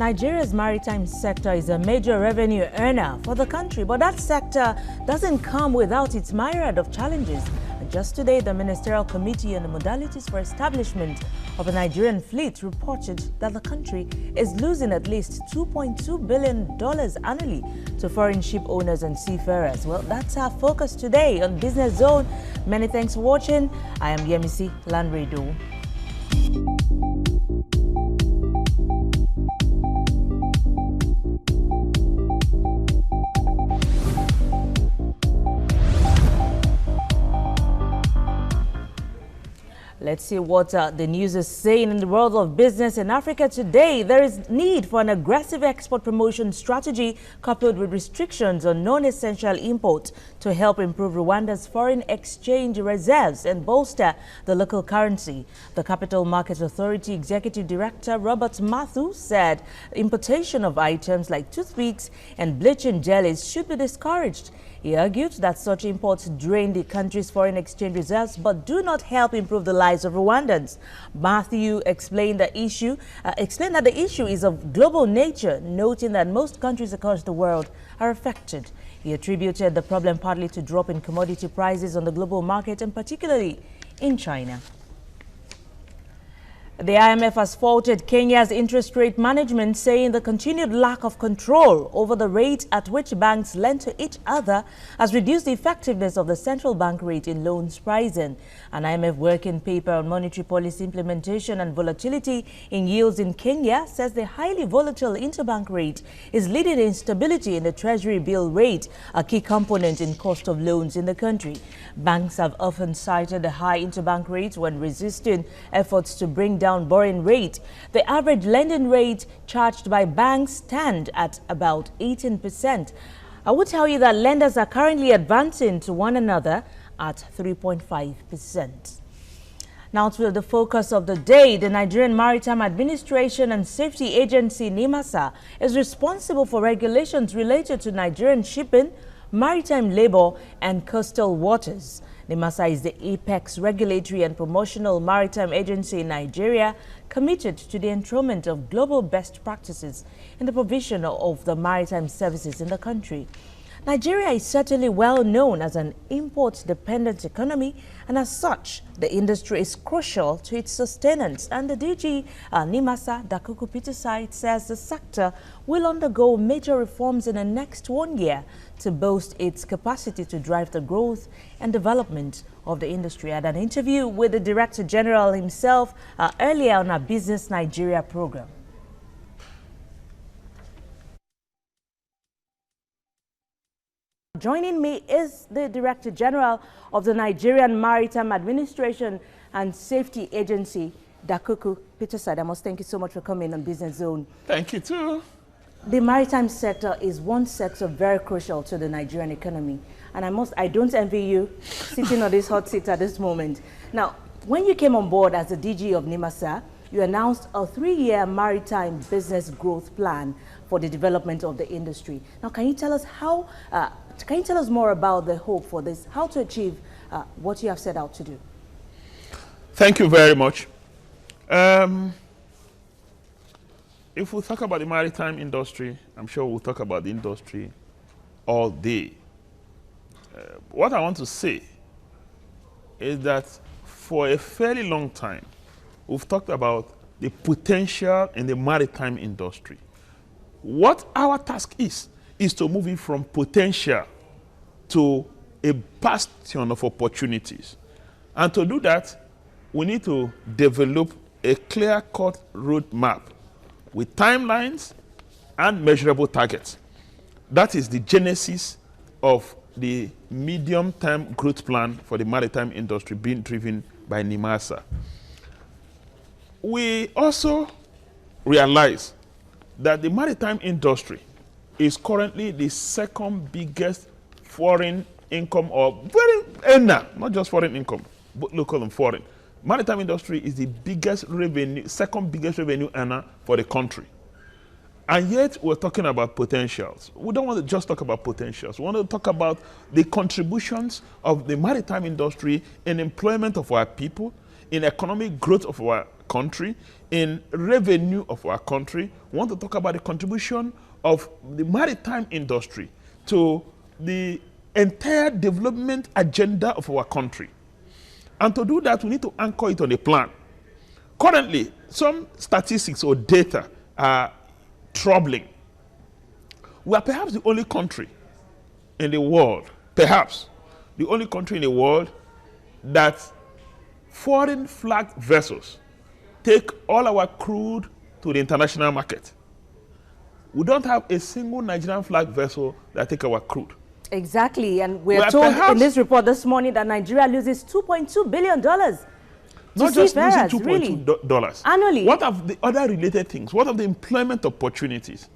Nigeria's maritime sector is a major revenue earner for the country, but that sector doesn't come without its myriad of challenges. And just today, the Ministerial Committee on the Modalities for Establishment of a Nigerian Fleet reported that the country is losing at least $2.2 billion annually to foreign ship owners and seafarers. Well, that's our focus today on Business Zone. Many thanks for watching. I am Yemisi Lanredo. Let's see what the news is saying in the world of business in Africa today. There is need for an aggressive export promotion strategy coupled with restrictions on non-essential imports to help improve Rwanda's foreign exchange reserves and bolster the local currency. The Capital Market Authority Executive Director Robert Matthew said importation of items like toothpicks and bleaching jellies should be discouraged. He argued that such imports drain the country's foreign exchange reserves but do not help improve the lives of Rwandans. Matthew explained that the issue is of global nature, noting that most countries across the world are affected. He attributed the problem partly to drop in commodity prices on the global market and particularly in China. The IMF has faulted Kenya's interest rate management, saying the continued lack of control over the rate at which banks lend to each other has reduced the effectiveness of the central bank rate in loans pricing. An IMF working paper on monetary policy implementation and volatility in yields in Kenya says the highly volatile interbank rate is leading to instability in the treasury bill rate, a key component in cost of loans in the country. Banks have often cited the high interbank rate when resisting efforts to bring down borrowing rate. The average lending rate charged by banks stand at about 18%. I would tell you that lenders are currently advancing to one another at 3.5%. Now to the focus of the day. The Nigerian Maritime Administration and Safety Agency, NIMASA, is responsible for regulations related to Nigerian shipping, maritime labor and coastal waters. NIMASA is the apex regulatory and promotional maritime agency in Nigeria, committed to the enthronement of global best practices in the provision of the maritime services in the country. Nigeria is certainly well known as an import-dependent economy, and as such, the industry is crucial to its sustenance. And the DG NIMASA, Dakuku Peterside, says the sector will undergo major reforms in the next 1 year to boost its capacity to drive the growth and development of the industry. I had an interview with the Director General himself earlier on our Business Nigeria program. Joining me is the Director General of the Nigerian Maritime Administration and Safety Agency, Dakuku Peterside. I must thank you so much for coming on Business Zone. Thank you too. The maritime sector is one sector very crucial to the Nigerian economy. And I don't envy you sitting on this hot seat at this moment. Now, when you came on board as the DG of NIMASA, you announced a 3-year maritime business growth plan for the development of the industry. Now, can you tell us more about the hope for this, how to achieve what you have set out to do? Thank you very much. If we talk about the maritime industry, I'm sure we'll talk about the industry all day. What I want to say is that for a fairly long time, we've talked about the potential in the maritime industry. What our task is to move it from potential to a bastion of opportunities. And to do that, we need to develop a clear-cut roadmap with timelines and measurable targets. That is the genesis of the medium-term growth plan for the maritime industry being driven by NIMASA. We also realize that the maritime industry is currently the second biggest foreign income or earner, not just foreign income, but local and foreign. Maritime industry is the biggest revenue, second biggest revenue earner for the country. And yet we're talking about potentials. We don't want to just talk about potentials. We want to talk about the contributions of the maritime industry in employment of our people, in economic growth of our country, in revenue of our country. We want to talk about the contribution of the maritime industry to the entire development agenda of our country. And to do that, we need to anchor it on a plan. Currently, some statistics or data are troubling. We are perhaps the only country in the world, perhaps the only country in the world that foreign flagged vessels take all our crude to the international market. We don't have a single Nigerian flagged vessel that take our crude. Exactly, and we're told in this report this morning that Nigeria loses $2.2 billion. Not just losing $2.2 really? Annually. What of the other related things? What of the employment opportunities?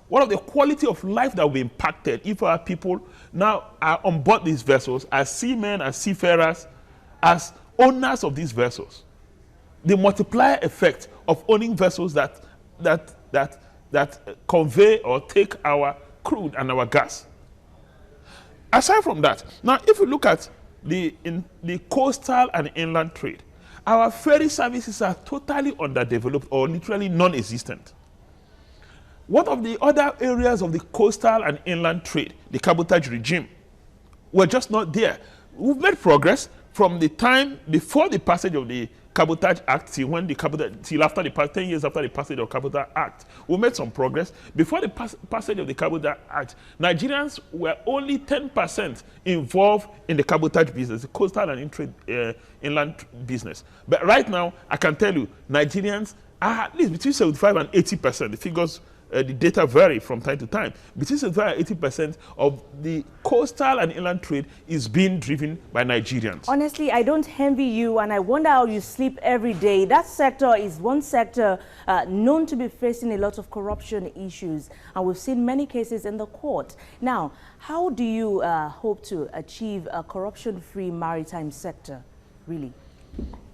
What of the quality of life that will be impacted if our people now are on board these vessels as seamen, as seafarers, as owners of these vessels? The multiplier effect of owning vessels that convey or take our crude and our gas. Aside from that, now if you look at the coastal and inland trade, our ferry services are totally underdeveloped or literally non-existent. What of the other areas of the coastal and inland trade, the cabotage regime? We're just not there. We've made progress from the time before the passage of the Cabotage Act till after the 10 years after the passage of Cabotage Act. We made some progress. Before the passage of the Cabotage Act, Nigerians were only 10% involved in the cabotage business, the coastal and inland business. But right now, I can tell you, Nigerians are at least between 75 and 80%. The figures, the data vary from time to time. Between 75 and 80% of the coastal and inland trade is being driven by Nigerians. Honestly, I don't envy you, and I wonder how you sleep every day. That sector is one sector known to be facing a lot of corruption issues, and we've seen many cases in the court. Now, how do you hope to achieve a corruption-free maritime sector, really?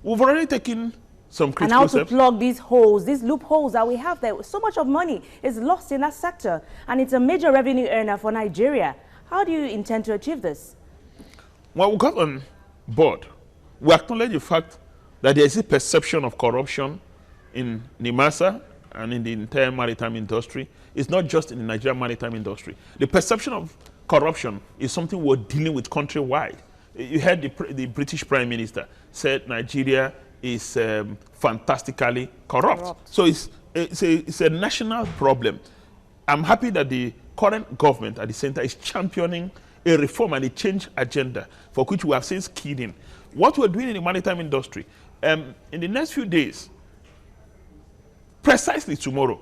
We've already taken some critical and how steps. To plug these holes, these loopholes that we have there. So much of money is lost in that sector, and it's a major revenue earner for Nigeria. How do you intend to achieve this? When we got on board, we acknowledge the fact that there is a perception of corruption in NIMASA and in the entire maritime industry. It's not just in the Nigerian maritime industry. The perception of corruption is something we're dealing with countrywide. You heard the British Prime Minister said Nigeria is fantastically corrupt. So it's a national problem. I'm happy that the current government at the center is championing a reform and a change agenda for which we have since keyed in. What we're doing in the maritime industry, in the next few days, precisely tomorrow,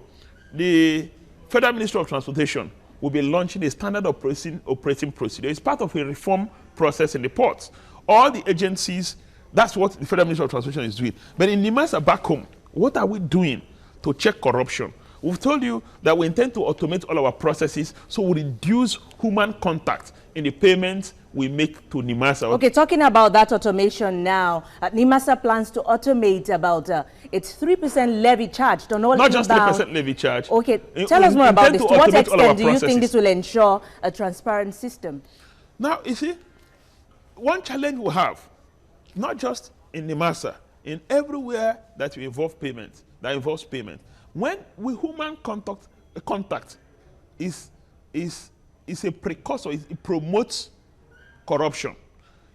the Federal Ministry of Transportation will be launching a standard operating procedure. It's part of a reform process in the ports. All the agencies, that's what the Federal Ministry of Transportation is doing. But in NIMASA back home, what are we doing to check corruption? We've told you that we intend to automate all our processes so we reduce human contact in the payments we make to NIMASA. Okay, talking about that automation now, NIMASA plans to automate about its 3% levy charge. Not just 3% levy charge. Okay, tell us more about this. To what extent do you think this will ensure a transparent system? Now, you see, one challenge we have, not just in NIMASA, in everywhere that involves payment, when human contact is a precursor, it promotes corruption.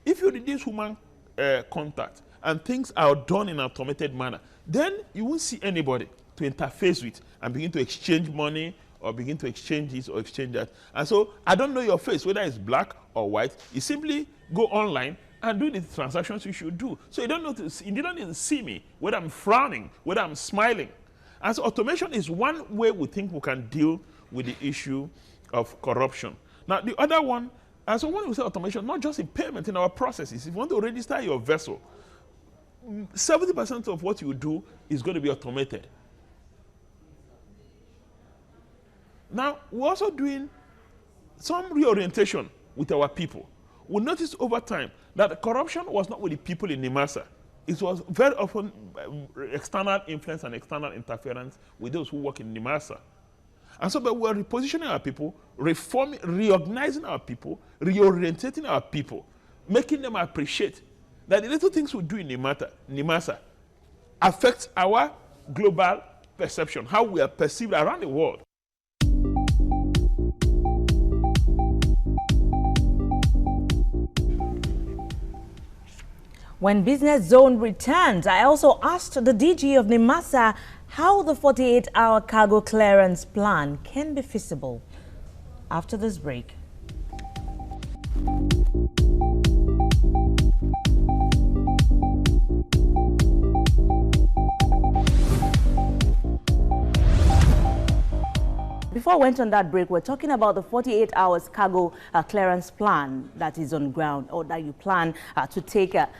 If you reduce human contact and things are done in an automated manner, then you won't see anybody to interface with and begin to exchange money or begin to exchange this or exchange that. And so I don't know your face, whether it's black or white. You simply go online and do the transactions you should do. So you don't need to see me, whether I'm frowning, whether I'm smiling. And so automation is one way we think we can deal with the issue of corruption. Now, the other one, and so when we say automation, not just in payment, in our processes. If you want to register your vessel, 70% of what you do is going to be automated. Now, we're also doing some reorientation with our people. We noticed over time that corruption was not with the people in NIMASA. It was very often external influence and external interference with those who work in NIMASA. And so, but we're repositioning our people, reorganizing our people, reorientating our people, making them appreciate that the little things we do in NIMASA affects our global perception, how we are perceived around the world. When Business Zone returns, I also asked the DG of NIMASA how the 48-hour cargo clearance plan can be feasible. After this break. Before I went on that break, we're talking about the 48 hours cargo clearance plan that is on ground, or that you plan to take up.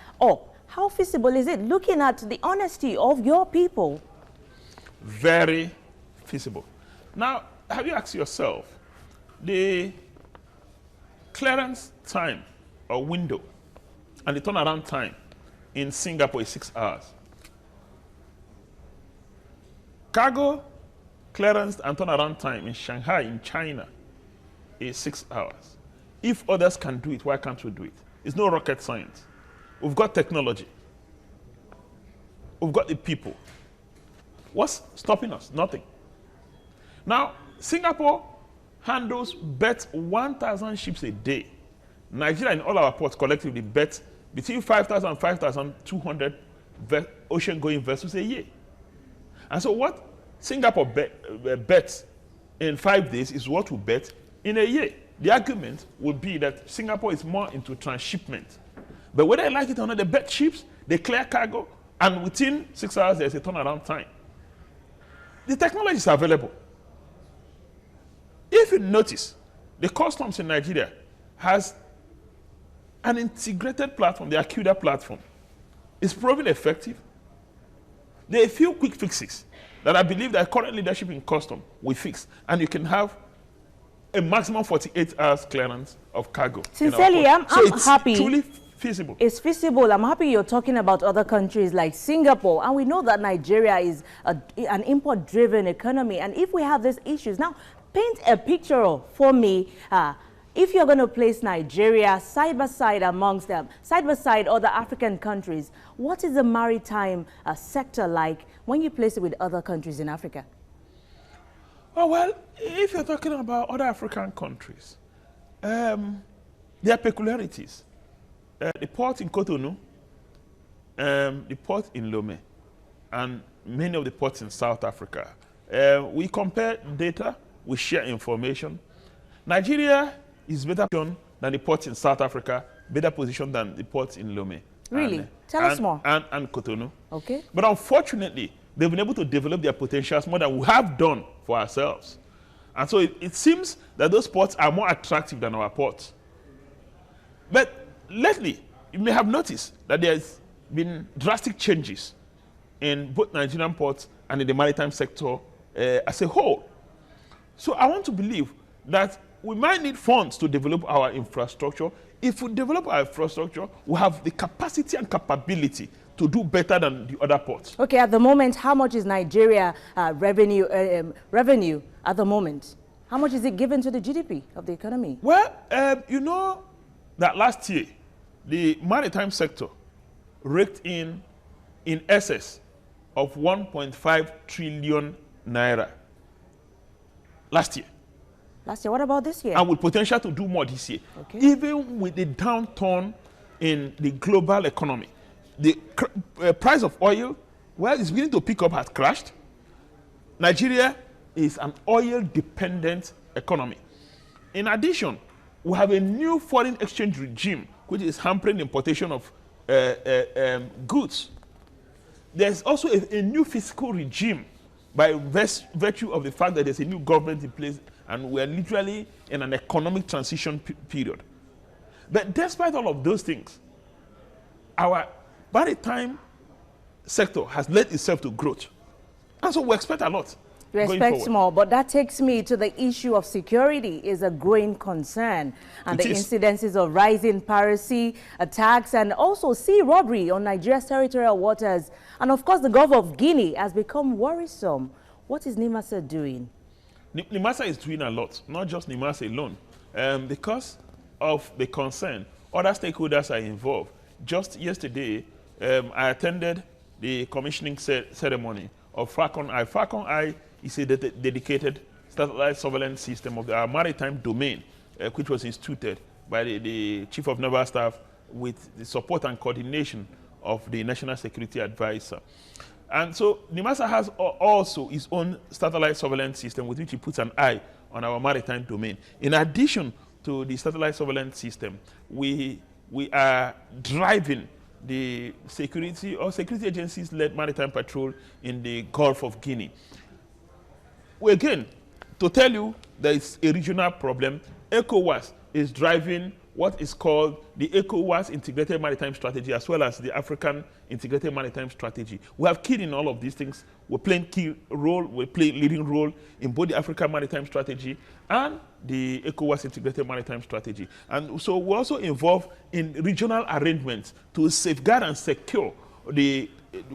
How feasible is it, looking at the honesty of your people? Very feasible. Now, have you asked yourself, the clearance time or window and the turnaround time in Singapore is 6 hours. Cargo clearance and turnaround time in Shanghai, in China, is 6 hours. If others can do it, why can't we do it? It's no rocket science. We've got technology. We've got the people. What's stopping us? Nothing. Now, Singapore handles bet 1,000 ships a day. Nigeria and all our ports collectively bet between 5,000 and 5,200 ocean-going vessels a year. And so what Singapore bets in 5 days is what we bet in a year. The argument would be that Singapore is more into transshipment. But whether they like it or not, they bet ships, they clear cargo, and within 6 hours, there's a turnaround time. The technology is available. If you notice, the customs in Nigeria has an integrated platform, the Acuda platform. It's proven effective. There are a few quick fixes that I believe that current leadership in custom will fix, and you can have a maximum 48 hours clearance of cargo. Sincerely, I'm happy. Truly feasible. It's feasible. I'm happy you're talking about other countries like Singapore, and we know that Nigeria is an import-driven economy, and if we have these issues, now paint a picture for me. If you're going to place Nigeria side by side amongst them, side by side other African countries, what is the maritime sector like when you place it with other countries in Africa? Oh, well, if you're talking about other African countries, there are peculiarities. The port in Cotonou, the port in Lomé, and many of the ports in South Africa. We compare data, we share information. Nigeria is better positioned than the ports in South Africa, better positioned than the ports in Lomé. Really? Tell us more. And Cotonou. Okay. But unfortunately, they've been able to develop their potentials more than we have done for ourselves. And so it seems that those ports are more attractive than our ports. But lately, you may have noticed that there's been drastic changes in both Nigerian ports and in the maritime sector as a whole. So I want to believe that we might need funds to develop our infrastructure. If we develop our infrastructure, we have the capacity and capability to do better than the other ports. Okay, at the moment, how much is Nigeria revenue at the moment? How much is it given to the GDP of the economy? Well, you know that last year, the maritime sector raked in excess of 1.5 trillion naira. Last year. Last year, what about this year? And with potential to do more this year. Okay. Even with the downturn in the global economy, the price of oil, well, it's beginning to pick up, has crashed. Nigeria is an oil-dependent economy. In addition, we have a new foreign exchange regime which is hampering the importation of goods. There's also a new fiscal regime by virtue of the fact that there's a new government in place and we're literally in an economic transition period. But despite all of those things, our maritime sector has led itself to growth. And so we expect a lot. You expect more, but that takes me to the issue of security is a growing concern. And the incidences of rising piracy, attacks, and also sea robbery on Nigeria's territorial waters. And of course, the Gulf of Guinea has become worrisome. What is NIMASA doing? NIMASA is doing a lot, not just NIMASA alone. Because of the concern, other stakeholders are involved. Just yesterday, I attended the commissioning ceremony of Falcon Eye. Falcon Eye is a dedicated satellite surveillance system of our maritime domain, which was instituted by the Chief of Naval Staff with the support and coordination of the National Security Advisor. And so NIMASA has also its own satellite surveillance system with which it puts an eye on our maritime domain. In addition to the satellite surveillance system, we are driving the security agencies-led maritime patrol in the Gulf of Guinea. Again, to tell you there is a regional problem, ECOWAS is driving what is called the ECOWAS Integrated Maritime Strategy, as well as the African Integrated Maritime Strategy. We have key in all of these things. We're playing key role, we play leading role in both the African Maritime Strategy and the ECOWAS Integrated Maritime Strategy. And so we're also involved in regional arrangements to safeguard and secure the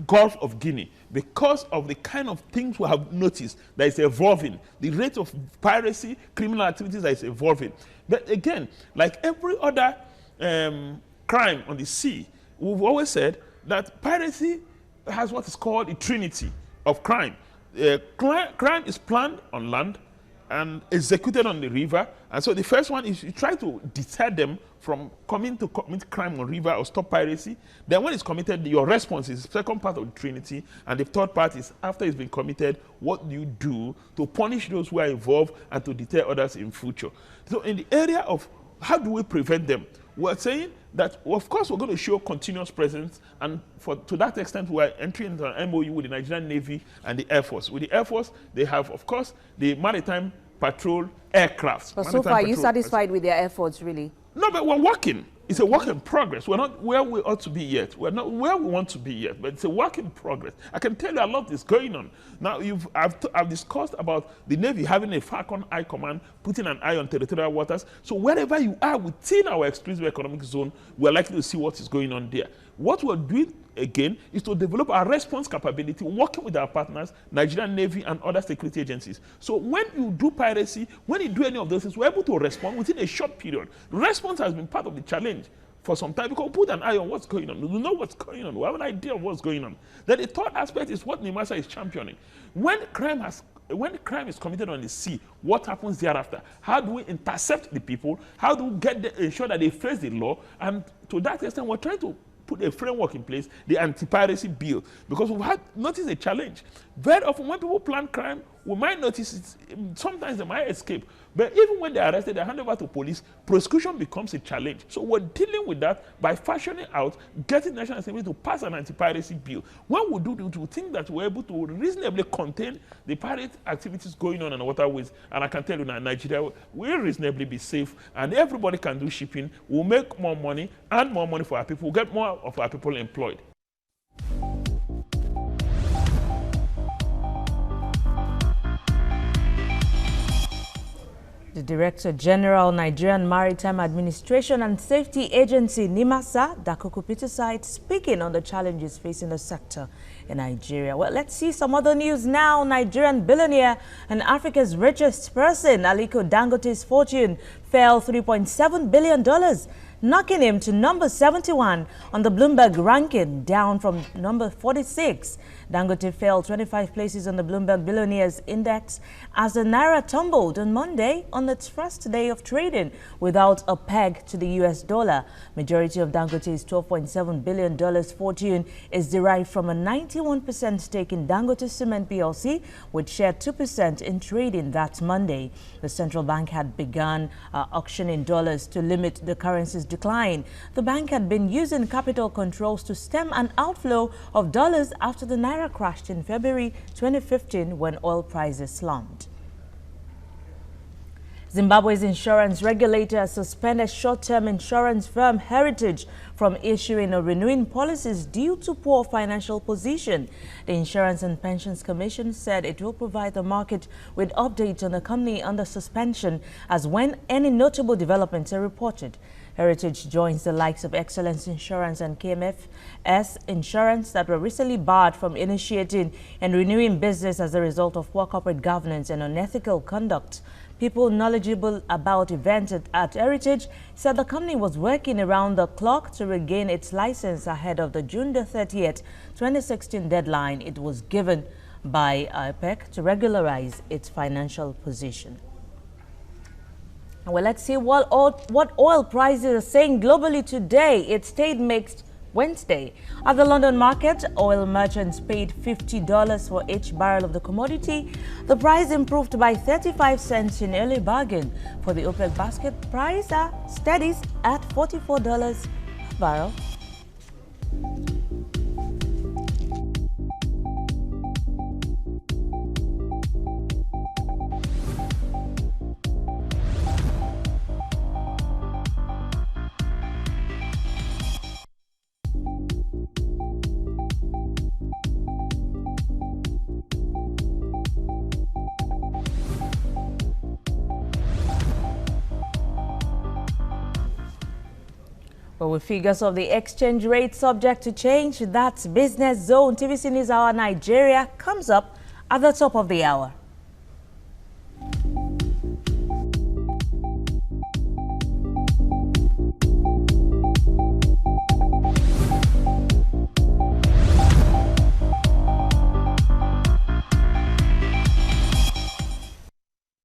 Gulf of Guinea because of the kind of things we have noticed that is evolving, the rate of piracy, criminal activities that is evolving. But again, like every other crime on the sea, we've always said that piracy has what is called a trinity of crime. Crime is planned on land and executed on the river. And so the first one is you try to deter them from coming to commit crime on river or stop piracy. Then when it's committed, your response is the second part of the trinity. And the third part is after it's been committed, what do you do to punish those who are involved and to deter others in future? So in the area of how do we prevent them, we're saying that, of course, we're going to show continuous presence, and to that extent, we're entering into an MOU with the Nigerian Navy and the Air Force. With the Air Force, they have, of course, the maritime patrol aircraft. But so far, are you satisfied with their efforts, really? No, but we're working. It's a work in progress. We're not where we ought to be yet. We're not where we want to be yet, but it's a work in progress. I can tell you a lot is going on. Now, I've discussed about the Navy having a Falcon Eye command, putting an eye on territorial waters. So wherever you are within our exclusive economic zone, we're likely to see what is going on there. What we're doing, again, is to develop our response capability, working with our partners, Nigerian Navy and other security agencies. So when you do piracy, when you do any of those things, we're able to respond within a short period. Response has been part of the challenge for some time because we put an eye on what's going on. We know what's going on. We have an idea of what's going on. Then the third aspect is what NIMASA is championing. When crime is committed on the sea, what happens thereafter? How do we intercept the people? How do we ensure that they face the law? And to that extent, we're trying to put a framework in place, the anti-piracy bill, because we've noticed a challenge. Very often when people plan crime, we might notice it, sometimes they might escape. But even when they're arrested, they're handed over to police, prosecution becomes a challenge. So we're dealing with that by fashioning out, getting National Assembly to pass an anti-piracy bill. When we do it, we think that we're able to reasonably contain the pirate activities going on in the waterways. And I can tell you now, Nigeria will reasonably be safe, and everybody can do shipping. We'll make more money and more money for our people. We'll get more of our people employed. The Director General, Nigerian Maritime Administration and Safety Agency, NIMASA, Dakuku Peterside, speaking on the challenges facing the sector in Nigeria. Well, let's see some other news now. Nigerian billionaire and Africa's richest person, Aliko Dangote's fortune fell $3.7 billion, knocking him to number 71 on the Bloomberg ranking, down from number 46. Dangote fell 25 places on the Bloomberg Billionaires Index as the Naira tumbled on Monday on its first day of trading without a peg to the US dollar. Majority of Dangote's $12.7 billion fortune is derived from a 91% stake in Dangote Cement PLC, which shared 2% in trading that Monday. The central bank had begun auctioning dollars to limit the currency's decline. The bank had been using capital controls to stem an outflow of dollars after the Naira crashed in February 2015 when oil prices slumped. Zimbabwe's insurance regulator has suspended short-term insurance firm Heritage from issuing or renewing policies due to poor financial position. The Insurance and Pensions Commission said it will provide the market with updates on the company under suspension as when any notable developments are reported. Heritage joins the likes of Excellence Insurance and KMFS Insurance that were recently barred from initiating and renewing business as a result of poor corporate governance and unethical conduct. People knowledgeable about events at Heritage said the company was working around the clock to regain its license ahead of the June the 30th, 2016 deadline it was given by IPEC to regularize its financial position. Well, let's see what oil prices are saying globally today. It stayed mixed Wednesday. At the London market, oil merchants paid $50 for each barrel of the commodity. The price improved by 35 cents in early bargain. For the OPEC basket, price steadies at $44 per barrel. Well, with figures of the exchange rate subject to change, that's Business Zone. TVC News Hour Nigeria comes up at the top of the hour.